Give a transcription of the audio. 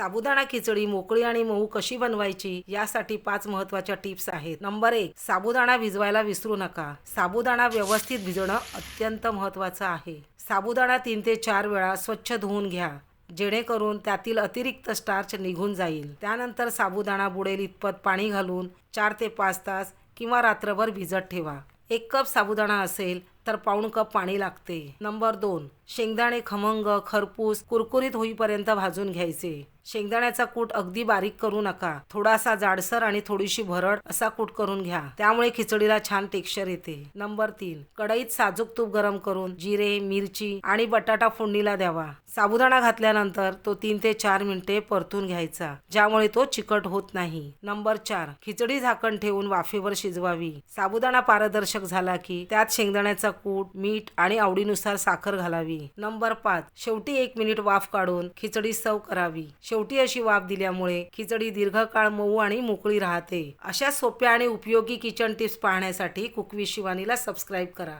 साबुदाणा खिचडी मोकळी आणि मऊ कशी बनवायची यासाठी 5 महत्त्वाच्या टिप्स आहेत. नंबर 1, साबुदाणा भिजवायला विसरू नका. साबुदाणा व्यवस्थित भिजवणं अत्यंत महत्त्वाचं आहे. साबुदाणा 3 ते 4 वेळा स्वच्छ धुवून घ्या, जेणेकरून त्यातील अतिरिक्त स्टार्च निघून जाईल. त्यानंतर साबुदाणा बुडेल इतपत पाणी घालून 4 ते 5 तास किंवा रात्रभर भिजत ठेवा. 1 कप साबुदाणा असेल तर पाऊण कप पाणी लागते. नंबर 2, शेंगदाणे खमंग, खरपूस, कुरकुरीत होईपर्यंत भाजून घ्यायचे. शेंगदाण्याचा कूट अगदी बारीक करू नका. थोडासा जाडसर आणि थोडीशी भरड असा कूट करून घ्या. त्यामुळे खिचडीला छान टेक्स्चर येते. नंबर 3, कढईत साजूक तूप गरम करून जिरे, मिरची आणि बटाटा फोडणीला द्यावा. साबुदाणा घातल्यानंतर तो 3 ते 4 मिनिटे परतून घ्यायचा, ज्यामुळे तो चिकट होत नाही. नंबर 4, खिचडी झाकण ठेवून वाफेवर शिजवावी. साबुदाणा पारदर्शक झाला की त्यात शेंगदाण्याचा कूट, मीठ आणि आवडीनुसार साखर घालावी. नंबर 5, शेवटी 1 मिनिट वाफ काढून खिचडी सर्व्ह करावी. शेवटी अशी वाफ दिल्यामुळे खिचडी दीर्घकाळ मऊ आणि मोकळी राहते. अशा सोप्या आणि उपयोगी किचन टिप्स पाहण्यासाठी कुक विथ शिवानीला सबस्क्राईब करा.